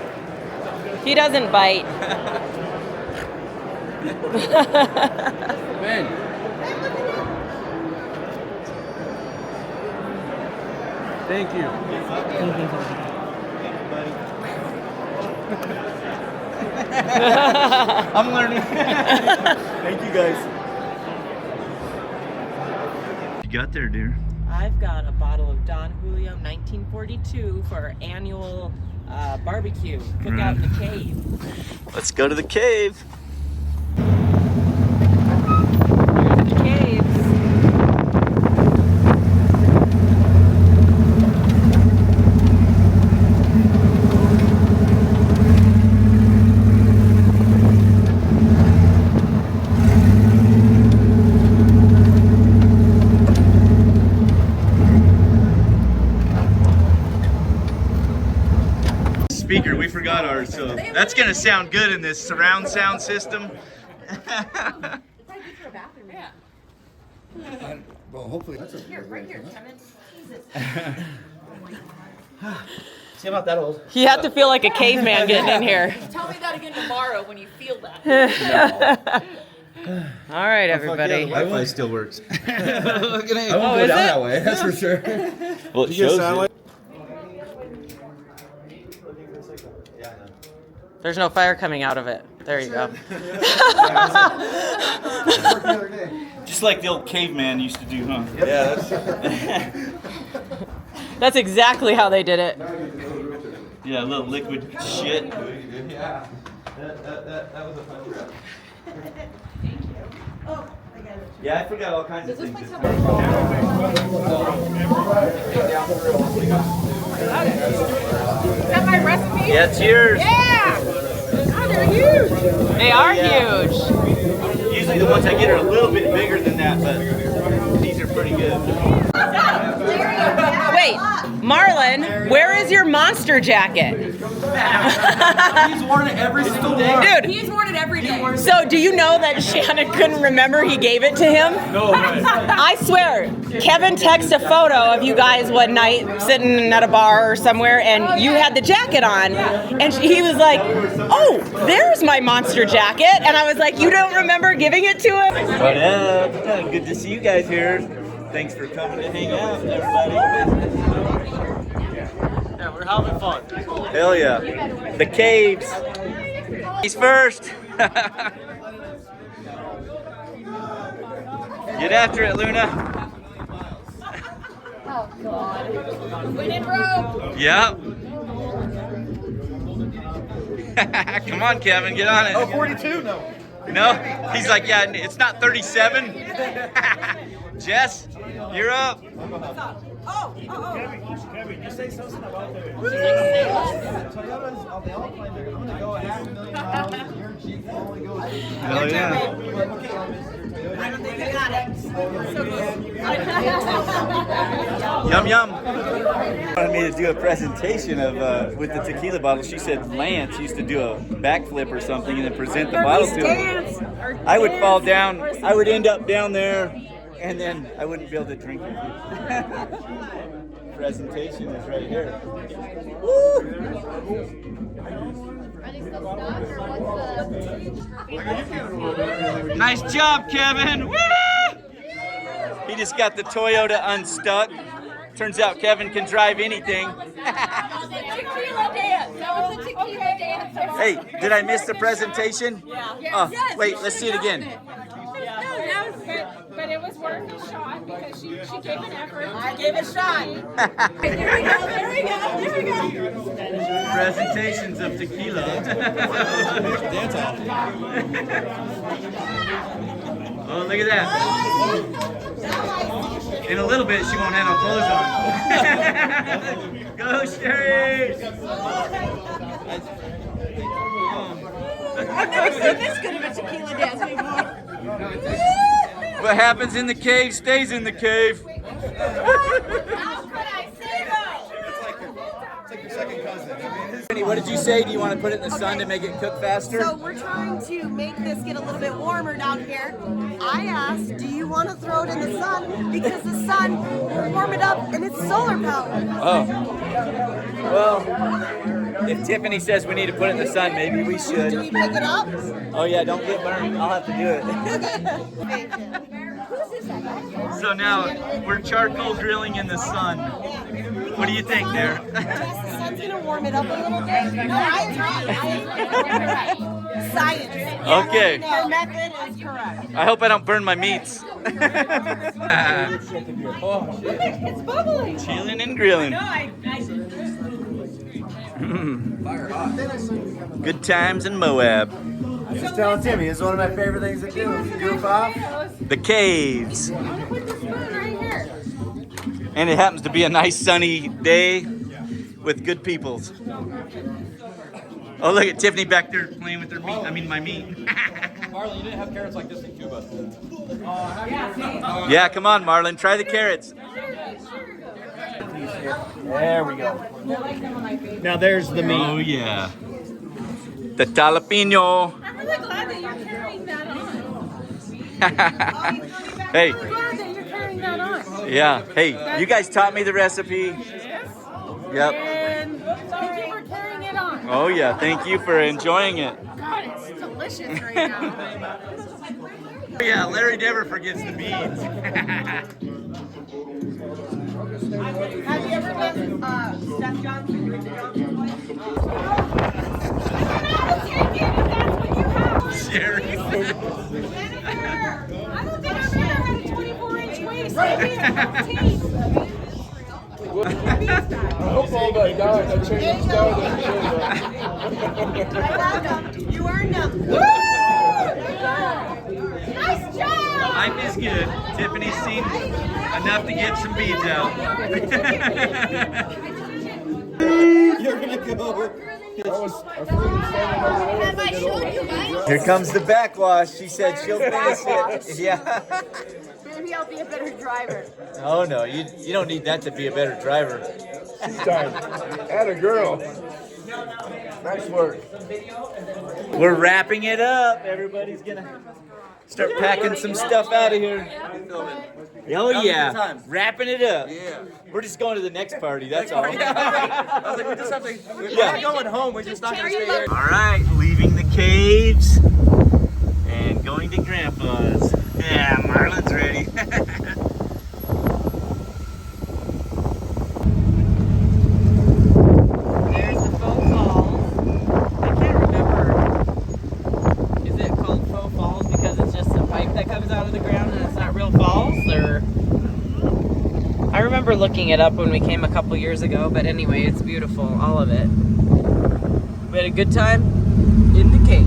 He doesn't bite. Ben. Thank you. I'm learning. Thank you, guys. What you got there, dear? I've got a bottle of Don Julio 1942 for our annual barbecue cookout in the cave. Let's go to the cave. Here's the caves. Speaker, we forgot ours, so that's gonna sound good in this surround sound system. Well, hopefully that's a here, right here, Kevin. See, I'm not that old. You have to feel like a caveman getting in here. Tell me that again tomorrow when you feel that. All right, everybody. Wi-Fi still works. Oh, is it? way, that's for sure. Well, it shows it. There's no fire coming out of it. There you go. Just like the old caveman used to do, huh? Yeah, that's That's exactly how they did it. Yeah, a little liquid shit. yeah. That was a fun trip. Yeah, I forgot all kinds of things. Is that my recipe? Yeah, it's yours. Yeah! Oh, they're huge! They are Yeah. huge. Usually the ones I get are a little bit bigger than that, but these are pretty good. Wait, Marlon, where is your monster jacket? He's worn it every single day. Dude, He's worn it every day. so do you know that Shannon couldn't remember he gave it to him? No way. I swear, Kevin texted a photo of you guys one night sitting at a bar or somewhere, and you had the jacket on, and he was like, "Oh, there's my monster jacket," and I was like, "You don't remember giving it to him?" What up? Good to see you guys here. Thanks for coming to hang out, everybody. Yeah, we're having fun. Hell yeah. The caves. He's first. Get after it, Luna. Oh, God. Winning rope. Yep. Come on, Kevin, get on it. Oh, 42? No. No? He's like, yeah, it's not 37. Jess, you're up. Kevin, you say something about the Toyotas on the Alpine. They're going to go 500,000 miles. Your Jeep only goes. Hell yeah. I don't think I got it. So Yum yum. Wanted me to do a presentation of with the tequila bottle. She said Lance used to do a backflip or something and then present the bottle to him. I would fall down. I would end up down there, and then I wouldn't be able to drink it. Presentation is right here. Woo! Nice job, Kevin. Woo! He just got the Toyota unstuck. Turns out Kevin can drive anything. tequila dance. That was a tequila dance. Hey, did I miss the presentation? Yeah. Oh, wait, let's see it again. But it was worth a shot because she gave an effort. I gave a shot. There we go. Presentations of tequila. Dance off. Oh, look at that. In a little bit, she won't have no clothes on. Go, Sherry! I've never seen this good of a tequila dance before. What happens in the cave stays in the cave. How could I say that? It's like your second cousin. What did you say? Do you want to put it in the sun to make it cook faster? So we're trying to make this get a little bit warmer down here. I asked, do you want to throw it in the sun? Because the sun will warm it up and it's solar powered. Oh. Well, if Tiffany says we need to put it in the sun, maybe we should. Do we pick it up? Oh yeah, don't get burned. I'll have to do it. So now we're charcoal grilling in the sun. What do you think there? The sun's going to warm it up a little bit. No, I agree. Science. Okay. Her method is correct. I hope I don't burn my meats. It's bubbling. Chilling and grilling. Good times in Moab. I was just telling Timmy, it's one of my favorite things to do. Goof off. The caves. And it happens to be a nice sunny day with good peoples. Oh, look at Tiffany back there playing with her meat. I mean, my meat. Marlon, you didn't have carrots like this in Cuba. Yeah, come on, Marlon. Try the carrots. There we go. Now there's the meat. Oh, yeah. The jalapeno. I'm really glad that you're carrying that on. Hey. I'm glad that you're carrying that on. Yeah. Hey, you guys taught me the recipe. Yep. And thank you for carrying it on. Oh, yeah. Thank you for enjoying it. God, it's delicious right now. Oh, yeah. Larry never forgets the beans. Have you ever done Steph Johnson? Sherry. I don't think I've ever had a 24-inch waist. Maybe a 14. I hope all that died. That change died. You earned them. Nice job! Life is good. Tiffany's seen enough to get some beads out. You're gonna go. Have I showed you guys? Here comes the backwash. She said she'll finish it. Yeah. Maybe I'll be a better driver. Oh no, you don't need that to be a better driver. Atta girl. Nice work. We're wrapping it up. Everybody's gonna start packing some stuff out of here. Oh yeah, wrapping it up. Yeah. We're just going to the next party. That's all. I was like, we just have to. We're not going home. We're just not gonna stay here. All right, leaving the caves and going to Grandpa's. Yeah, Marlon's ready. the ground and it's not real falls, or? I remember looking it up when we came a couple years ago, but anyway, it's beautiful, all of it. We had a good time in the cave.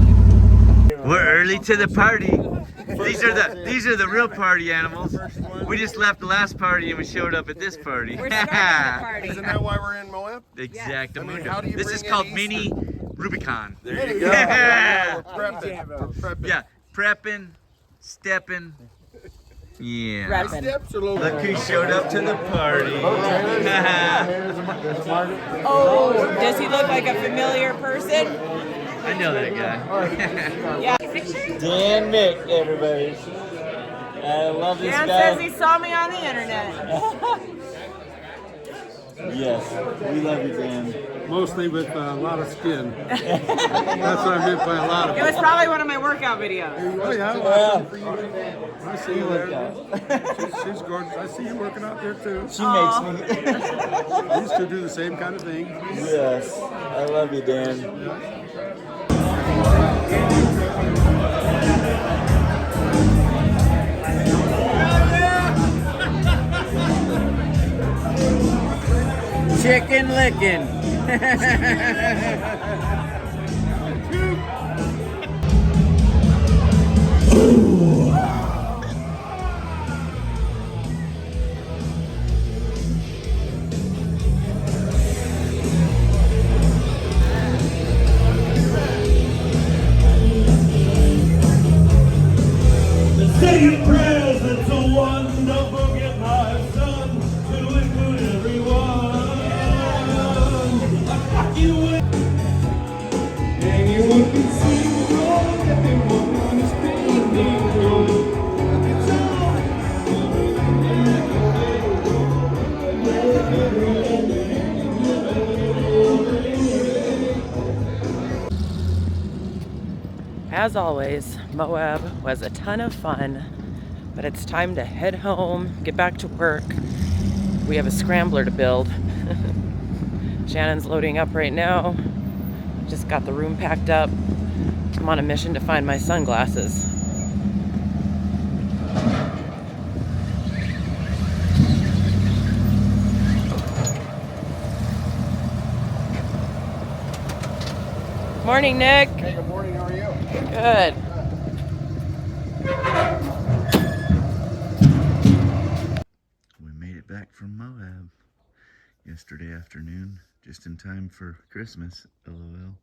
We're early to the party. These are the real party animals. We just left the last party and we showed up at this party. We're starting the party. Isn't that why we're in Moab? Exactly. I mean, how do you This bring is called in Mini Rubicon. There you go. Yeah, we're prepping. We're prepping. Yeah, prepping, stepping. Yeah. Repping. Look who showed up to the party. Oh, does he look like a familiar person? I know that guy. Yeah. Dan Mick, everybody. I love this Dan guy. says he saw me on the internet. Yes, we love you, Dan. Mostly with a lot of skin. That's what I meant by a lot of It was probably one of my workout videos. Oh, yeah. Well, I see you there. She's gorgeous. I see you working out there, too. She makes me. I used to do the same kind of thing. Yes, I love you, Dan. Chicken licking. Say your prayers until one, don't forget my son, to include everyone. You will, anyone can see the road, everyone is painting road. As always, Moab was a ton of fun, but it's time to head home, get back to work. We have a scrambler to build. Shannon's loading up right now. Just got the room packed up. I'm on a mission to find my sunglasses. Morning, Nick. Hey, good morning. How are you? Good. We made it back from Moab yesterday afternoon, just in time for Christmas, LOL.